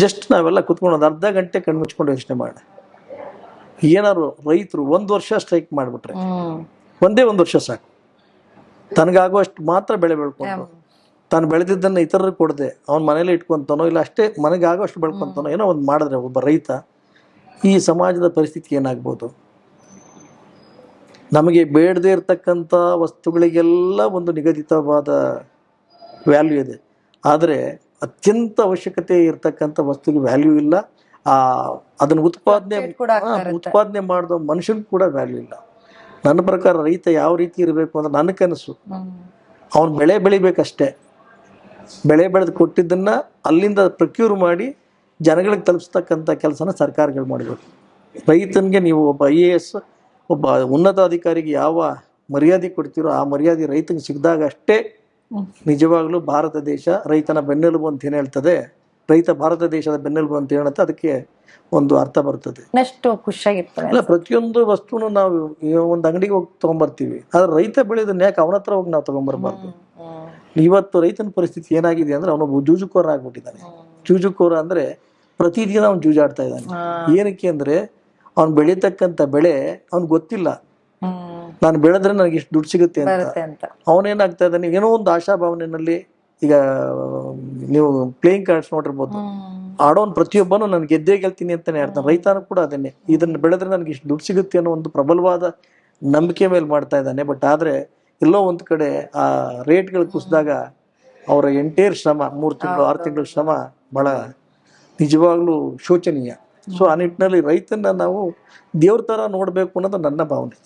Just ನಾವೆಲ್ಲ ಕುತ್ಕೊಂಡು ಒಂದು ಅರ್ಧ ಗಂಟೆ ಕಣ್ಮುಚ್ಕೊಂಡು ಯೋಚನೆ ಮಾಡೋಣ. ಏನಾದ್ರು ರೈತರು 1 ವರ್ಷ ಸ್ಟ್ರೈಕ್ ಮಾಡಿಬಿಟ್ರೆ, ಒಂದೇ 1 ವರ್ಷ ಸಾಕು, ತನಗಾಗುವಷ್ಟು ಮಾತ್ರ ಬೆಳೆ ಬೆಳ್ಕೊಂಡು ತಾನು ಬೆಳೆದಿದ್ದನ್ನು ಇತರರಿಗೆ ಕೊಡದೆ ಅವ್ನ ಮನೇಲಿ ಇಟ್ಕೊಂತಾನೋ ಇಲ್ಲ ಅಷ್ಟೇ ಮನೆಗಾಗೋಷ್ಟು ಬೆಳ್ಕೊಂತಾನೋ ಏನೋ ಒಂದು ಮಾಡಿದ್ರೆ ಒಬ್ಬ ರೈತ, ಈ ಸಮಾಜದ ಪರಿಸ್ಥಿತಿ ಏನಾಗ್ಬೋದು? ನಮಗೆ ಬೇಡದೇ ಇರತಕ್ಕಂಥ ವಸ್ತುಗಳಿಗೆಲ್ಲ ಒಂದು ನಿಗದಿತವಾದ ವ್ಯಾಲ್ಯೂ ಇದೆ, ಆದರೆ ಅತ್ಯಂತ ಅವಶ್ಯಕತೆ ಇರತಕ್ಕಂಥ ವಸ್ತುಗೆ ವ್ಯಾಲ್ಯೂ ಇಲ್ಲ. ಅದನ್ನು ಉತ್ಪಾದನೆ ಮಾಡಿದ ಮನುಷ್ಯನಿಗೆ ಕೂಡ ವ್ಯಾಲ್ಯೂ ಇಲ್ಲ. ನನ್ನ ಪ್ರಕಾರ ರೈತ ಯಾವ ರೀತಿ ಇರಬೇಕು ಅಂದ್ರೆ ನನ್ನ ಕನಸು, ಅವನು ಬೆಳೆ ಬೆಳಿಬೇಕಷ್ಟೇ, ಬೆಳೆ ಬೆಳೆದು ಕೊಟ್ಟಿದ್ದನ್ನು ಅಲ್ಲಿಂದ ಪ್ರೊಕ್ಯೂರ್ ಮಾಡಿ ಜನಗಳಿಗೆ ತಲುಪಿಸ್ತಕ್ಕಂಥ ಕೆಲಸನ ಸರ್ಕಾರಗಳು ಮಾಡಬೇಕು. ರೈತನಿಗೆ ನೀವು ಒಬ್ಬ IAS ಒಬ್ಬ ಉನ್ನತ ಅಧಿಕಾರಿಗೆ ಯಾವ ಮರ್ಯಾದೆ ಕೊಡ್ತೀರೋ ಆ ಮರ್ಯಾದೆ ರೈತನಿಗೆ ಸಿಕ್ಕಿದಾಗ ಅಷ್ಟೇ ನಿಜವಾಗ್ಲೂ ಭಾರತ ದೇಶ ರೈತನ ಬೆನ್ನೆಲುಬು ಅಂತ ಏನು ಹೇಳ್ತದೆ, ರೈತ ಭಾರತ ದೇಶದ ಬೆನ್ನೆಲುಬು ಅಂತ ಹೇಳುತ್ತೆ, ಅದಕ್ಕೆ ಒಂದು ಅರ್ಥ ಬರ್ತದೆ. ಖುಷಿಯಾಗಿರ್ತದೆ. ಪ್ರತಿಯೊಂದು ವಸ್ತುನು ನಾವು ಒಂದು ಅಂಗಡಿಗೆ ಹೋಗಿ ತಗೊಂಡ್ಬರ್ತೀವಿ, ಆದ್ರೆ ರೈತ ಬೆಳೆದನ್ನ ಯಾಕೆ ಅವನ ಹತ್ರ ಹೋಗಿ ನಾವು ತಗೊಂಡ್ಬರ್ಬಾರ್ದು? ಇವತ್ತು ರೈತನ ಪರಿಸ್ಥಿತಿ ಏನಾಗಿದೆ ಅಂದ್ರೆ ಅವನೊಬ್ಬ ಜೂಜುಕೋರ ಆಗ್ಬಿಟ್ಟಿದ್ದಾನೆ. ಜೂಜುಕೋರ ಅಂದ್ರೆ ಪ್ರತಿದಿನ ಅವ್ನು ಜೂಜಾಡ್ತಾ ಇದ್ದಾನೆ. ಏನಕ್ಕೆ ಅಂದ್ರೆ ಅವ್ನು ಬೆಳೀತಕ್ಕಂಥ ಬೆಳೆ ಅವ್ನಿಗೆ ಗೊತ್ತಿಲ್ಲ, ನಾನು ಬೆಳೆದ್ರೆ ನನಗೆ ಇಷ್ಟು ದುಡ್ಡು ಸಿಗುತ್ತೆ ಅಂತ. ಅವನೇನಾಗ್ತಾ ಇದ್ದಾನೆ, ಏನೋ ಒಂದು ಆಶಾಭಾವನೆಯಲ್ಲಿ, ಈಗ ನೀವು ಪ್ಲೇಯಿಂಗ್ ಕಾರ್ಡ್ಸ್ ನೋಡಿರ್ಬೋದು, ಆಡೋನ್ ಪ್ರತಿಯೊಬ್ಬನು ನಾನು ಗೆದ್ದೇ ಗೆಲ್ತೀನಿ ಅಂತಾನೆ ಹೇಳ್ತಾನೆ. ರೈತನು ಕೂಡ ಅದನ್ನೇ, ಇದನ್ನ ಬೆಳೆದ್ರೆ ನನಗೆ ಇಷ್ಟು ದುಡ್ಡು ಸಿಗುತ್ತೆ ಅನ್ನೋ ಒಂದು ಪ್ರಬಲವಾದ ನಂಬಿಕೆ ಮೇಲೆ ಮಾಡ್ತಾ ಇದ್ದಾನೆ. ಬಟ್ ಆದ್ರೆ ಎಲ್ಲೋ ಒಂದು ಕಡೆ ಆ ರೇಟ್ಗಳು ಕುಸಿದಾಗ ಅವರ ಎಂಟೇರ್ ಶ್ರಮ, 3 ತಿಂಗಳು 6 ತಿಂಗಳ ಶ್ರಮ ಬಹಳ ನಿಜವಾಗ್ಲೂ ಶೋಚನೀಯ. ಸೊ ಆ ನಿಟ್ಟಿನಲ್ಲಿ ರೈತನ ನಾವು ದೇವ್ರ ತರ ನೋಡ್ಬೇಕು ಅನ್ನೋದು ನನ್ನ ಭಾವನೆ.